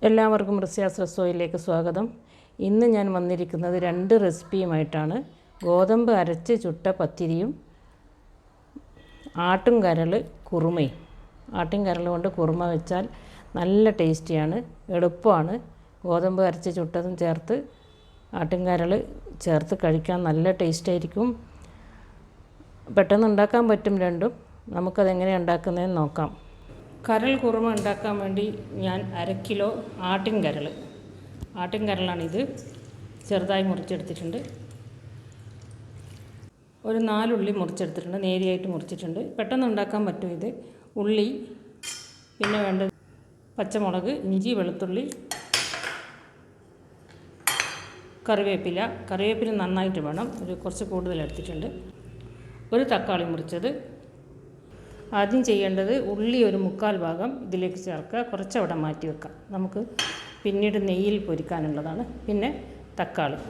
എല്ലാവർക്കും റസോയിലേക്ക് സ്വാഗതം. ഇന്ന് ഞാൻ വന്നിരിക്കുന്നത് 2 റെസിപ്പിയുമായിട്ടാണ്. ഗോതമ്പ് അരച്ച് ചുട്ട പത്തിരിയും ആട്ടുംകരൾ കുറുമയും. ആട്ടിൻകരൾ കൊണ്ട് കുറുമ വെച്ചാൽ നല്ല ടേസ്റ്റിയാണ്, എളുപ്പമാണ്. ഗോതമ്പ് അരച്ച് ചുട്ടതും ചേർത്ത് ആട്ടിൻകരൾ ചേർത്ത് കഴിക്കാൻ നല്ല ടേസ്റ്റായിരിക്കും. പെട്ടെന്ന് ഉണ്ടാക്കാൻ പറ്റും രണ്ടും. നമുക്കതെങ്ങനെയാണ് ഉണ്ടാക്കുന്നതെന്ന് നോക്കാം. കരൾ കുറുമ ഉണ്ടാക്കാൻ വേണ്ടി ഞാൻ 1/2 കിലോ ആട്ടിൻകരളാണിത്. ചെറുതായി മുറിച്ചെടുത്തിട്ടുണ്ട്. ഒരു 4 ഉള്ളി മുറിച്ചെടുത്തിട്ടുണ്ട്, നേരിയായിട്ട് മുറിച്ചിട്ടുണ്ട്. പെട്ടെന്ന് ഉണ്ടാക്കാൻ പറ്റും ഇത്. ഉള്ളി, പിന്നെ വേണ്ടത് പച്ചമുളക്, ഇഞ്ചി, വെളുത്തുള്ളി, കറിവേപ്പില നന്നായിട്ട് വേണം, കുറച്ച് കൂടുതൽ എടുത്തിട്ടുണ്ട്. ഒരു തക്കാളി മുറിച്ചത്. ആദ്യം ചെയ്യേണ്ടത് ഉള്ളി ഒരു 1/4 ഭാഗം ഇതിലേക്ക് ചേർക്കുക, കുറച്ച് അവിടെ മാറ്റി വെക്കാം, നമുക്ക് പിന്നീട് നെയ്യിൽ പൊരിക്കാനുള്ളതാണ്. പിന്നെ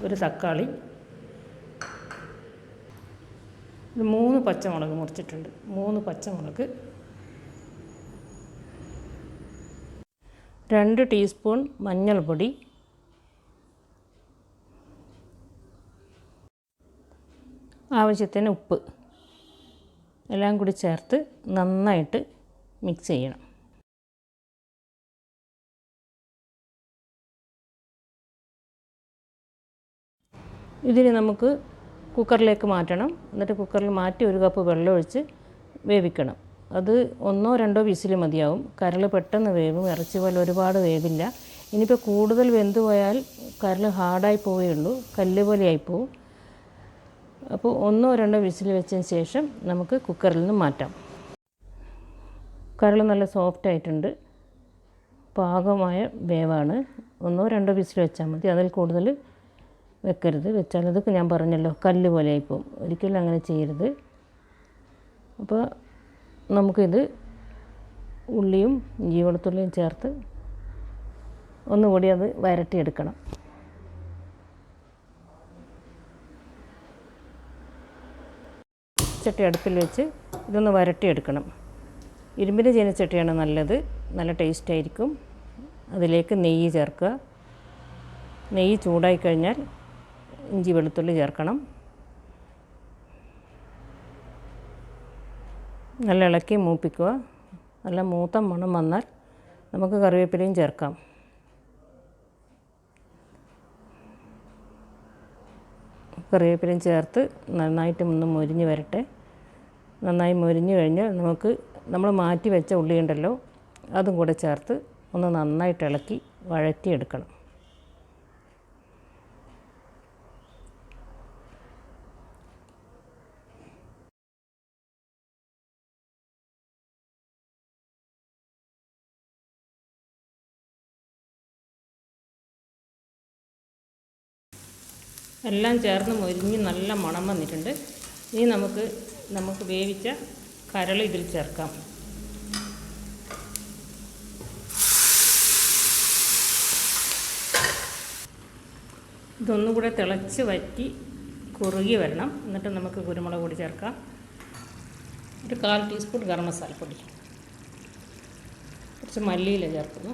ഒരു തക്കാളി, 3 പച്ചമുളക് മുറിച്ചിട്ടുണ്ട്. 3 പച്ചമുളക്, 2 ടീസ്പൂൺ മഞ്ഞൾപ്പൊടി, ആവശ്യത്തിന് ഉപ്പ്, എല്ലാം കൂടി ചേർത്ത് നന്നായിട്ട് മിക്സ് ചെയ്യണം. ഇതിന് നമുക്ക് കുക്കറിലേക്ക് മാറ്റണം. എന്നിട്ട് കുക്കറിൽ മാറ്റി 1 കപ്പ് വെള്ളം ഒഴിച്ച് വേവിക്കണം. അത് 1-2 വിസിൽ മതിയാവും. കരൾ പെട്ടെന്ന് വേവും, ഇറച്ചി പോലെ ഒരുപാട് വേവില്ല. ഇനിയിപ്പോൾ കൂടുതൽ വെന്ത് പോയാൽ കരൾ ഹാർഡായി പോവുകയുള്ളൂ, കല്ല് പോലെ ആയിപ്പോവും. അപ്പോൾ 1-2 വിസിൽ വെച്ചതിന് ശേഷം നമുക്ക് കുക്കറിൽ നിന്ന് മാറ്റാം. കരൾ നല്ല സോഫ്റ്റ് ആയിട്ടുണ്ട്, പാകമായ വേവാണ്. 1-2 വിസിൽ വെച്ചാൽ മതി, അതിൽ കൂടുതൽ വെക്കരുത്. വെച്ചാൽ അത് ഞാൻ പറഞ്ഞല്ലോ, കല്ല് പോലെ ആയിപ്പോവും. ഒരിക്കലും അങ്ങനെ ചെയ്യരുത്. അപ്പോൾ നമുക്കിത് ഉള്ളിയും ഇഞ്ചി വെളുത്തുള്ളിയും ചേർത്ത് ഒന്നുകൂടി അത് വരട്ടിയെടുക്കണം. ചട്ടി അടുപ്പിൽ വെച്ച് ഇതൊന്ന് വരട്ടിയെടുക്കണം. ഇരുമ്പിൻ്റെ ചീനച്ചട്ടിയാണ് നല്ലത്, നല്ല ടേസ്റ്റ് ആയിരിക്കും. അതിലേക്ക് നെയ്യ് ചേർക്കുക. നെയ്യ് ചൂടായി കഴിഞ്ഞാൽ ഇഞ്ചി വെളുത്തുള്ളി ചേർക്കണം. നല്ല ഇളക്കി മൂപ്പിക്കുക. നല്ല മൂത്ത മണം വന്നാൽ നമുക്ക് കറിവേപ്പിലയും ചേർക്കാം. കറിവേപ്പിലയും ചേർത്ത് നന്നായിട്ട് ഒന്ന് മൊരിഞ്ഞ് വരട്ടെ. നന്നായി മൊരിഞ്ഞ് കഴിഞ്ഞാൽ നമ്മൾ മാറ്റി വെച്ച ഉള്ളിയുണ്ടല്ലോ, അതും കൂടെ ചേർത്ത് ഒന്ന് നന്നായിട്ട് ഇളക്കി വഴറ്റിയെടുക്കണം. എല്ലാം ചേർന്ന് മൊരിഞ്ഞ് നല്ല മണം വന്നിട്ടുണ്ട്. ഇനി നമുക്ക് വേവിച്ച കരൾ ഇതിൽ ചേർക്കാം. ഇതൊന്നുകൂടെ തിളച്ച് വറ്റി കുറുകി വരണം. എന്നിട്ട് നമുക്ക് കുരുമുളക് പൊടി ചേർക്കാം. ഒരു 1/4 ടീസ്പൂൺ ഗരം മസാലപ്പൊടി, കുറച്ച് മല്ലിയില ചേർക്കുന്നു.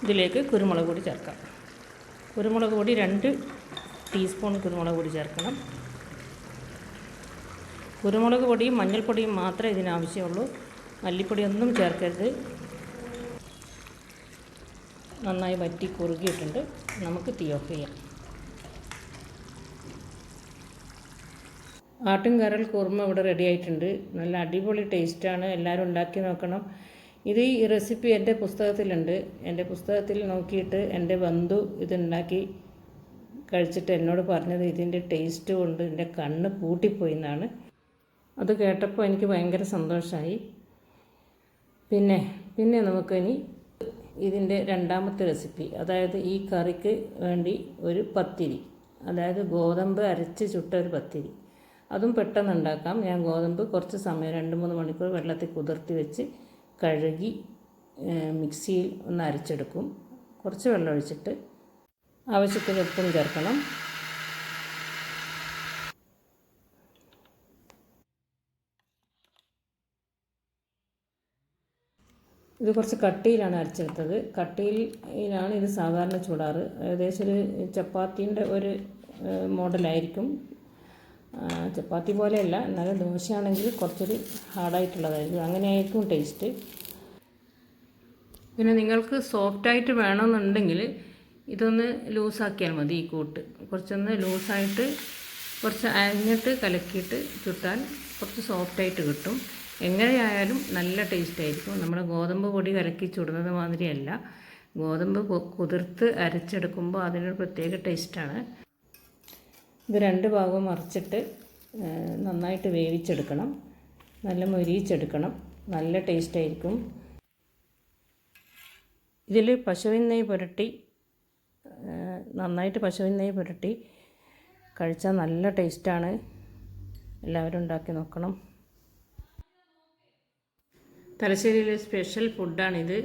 ഇതിലേക്ക് കുരുമുളക് പൊടി ചേർക്കാം. കുരുമുളക് പൊടി 2 ടീസ്പൂൺ കുരുമുളക് പൊടി ചേർക്കണം. കുരുമുളക് പൊടിയും മഞ്ഞൾപ്പൊടിയും മാത്രമേ ഇതിനാവശ്യമുള്ളൂ, മല്ലിപ്പൊടിയൊന്നും ചേർക്കരുത്. നന്നായി വറ്റി കുറുകിയിട്ടുണ്ട്. നമുക്ക് തീ ഓഫ് ചെയ്യാം. ആട്ടിൻകരൾ കുറുമ ഇവിടെ റെഡി ആയിട്ടുണ്ട്. നല്ല അടിപൊളി ടേസ്റ്റാണ്, എല്ലാവരും ഉണ്ടാക്കി നോക്കണം. ഈ റെസിപ്പി എൻ്റെ പുസ്തകത്തിലുണ്ട്. എൻ്റെ പുസ്തകത്തിൽ നോക്കിയിട്ട് എൻ്റെ ബന്ധു ഇതുണ്ടാക്കി കഴിച്ചിട്ട് എന്നോട് പറഞ്ഞത് ഇതിൻ്റെ ടേസ്റ്റ് കൊണ്ട് എൻ്റെ കണ്ണ് പൂട്ടിപ്പോയി എന്നാണ്. അത് കേട്ടപ്പോൾ എനിക്ക് ഭയങ്കര സന്തോഷമായി. പിന്നെ നമുക്കിനി ഇതിൻ്റെ രണ്ടാമത്തെ റെസിപ്പി, അതായത് ഈ കറിക്ക് വേണ്ടി ഒരു പത്തിരി, അതായത് ഗോതമ്പ് അരച്ച് ചുട്ട ഒരു പത്തിരി. അതും പെട്ടെന്ന് ഉണ്ടാക്കാം. ഞാൻ ഗോതമ്പ് കുറച്ച് സമയം 2-3 മണിക്കൂർ വെള്ളത്തിൽ കുതിർത്തി വെച്ച് കഴുകി മിക്സിയിൽ ഒന്ന് അരച്ചെടുക്കും. കുറച്ച് വെള്ളം ഒഴിച്ചിട്ട് ആവശ്യത്തിന് ഉപ്പും ചേർക്കണം. ഇത് കുറച്ച് കട്ടിയിലാണ് അരച്ചെടുത്തത്. കട്ടിയിലാണ് ഇത് സാധാരണ ചൂടാറ്. ഏകദേശം ഒരു ചപ്പാത്തീൻ്റെ ഒരു മോഡലായിരിക്കും. ചപ്പാത്തി പോലെയല്ല, എന്നാലും ദോശയാണെങ്കിൽ കുറച്ചൊരു ഹാർഡായിട്ടുള്ളതായിരിക്കും. അങ്ങനെയായിരിക്കും ടേസ്റ്റ്. പിന്നെ നിങ്ങൾക്ക് സോഫ്റ്റായിട്ട് വേണമെന്നുണ്ടെങ്കിൽ ഇതൊന്ന് ലൂസാക്കിയാൽ മതി. ഈ കൂട്ട് കുറച്ചൊന്ന് ലൂസായിട്ട് കുറച്ച് അരിഞ്ഞിട്ട് കലക്കിയിട്ട് ചുട്ടാൽ കുറച്ച് സോഫ്റ്റായിട്ട് കിട്ടും. എങ്ങനെയായാലും നല്ല ടേസ്റ്റ് ആയിരിക്കും. നമ്മുടെ ഗോതമ്പ് പൊടി കലക്കി ചുടുന്നത് മാതിരിയല്ല. ഗോതമ്പ് കുതിർത്ത് അരച്ചെടുക്കുമ്പോൾ അതിനൊരു പ്രത്യേക ടേസ്റ്റാണ്. ഇത് 2 ഭാഗവും മറിച്ചിട്ട് നന്നായിട്ട് വേവിച്ചെടുക്കണം. നല്ല മൊരിയിച്ചെടുക്കണം. നല്ല ടേസ്റ്റായിരിക്കും. ഇതിൽ പശുവിൻ നെയ്യ് പുരട്ടി നന്നായിട്ട് പശുവിൻ നെയ്യ് പുരട്ടി കഴിച്ചാൽ നല്ല ടേസ്റ്റാണ്. എല്ലാവരും ഉണ്ടാക്കി നോക്കണം. തലശ്ശേരിയിലെ സ്പെഷ്യൽ ഫുഡാണിത്.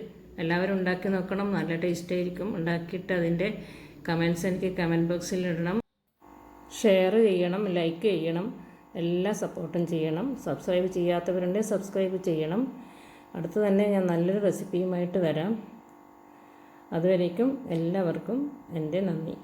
എല്ലാവരും ഉണ്ടാക്കി നോക്കണം. നല്ല ടേസ്റ്റായിരിക്കും. ഉണ്ടാക്കിയിട്ട് അതിൻ്റെ കമൻറ്റ്സ് എനിക്ക് കമൻറ്റ് ബോക്സിൽ ഇടണം. ഷെയർ ചെയ്യണം, ലൈക്ക് ചെയ്യണം, എല്ലാ സപ്പോർട്ടും ചെയ്യണം. സബ്സ്ക്രൈബ് ചെയ്യാത്തവരുണ്ടെങ്കിൽ സബ്സ്ക്രൈബ് ചെയ്യണം. അടുത്ത് തന്നെ ഞാൻ നല്ലൊരു റെസിപ്പിയുമായിട്ട് വരാം. അതുവരേക്കും എല്ലാവർക്കും എൻ്റെ നന്ദി.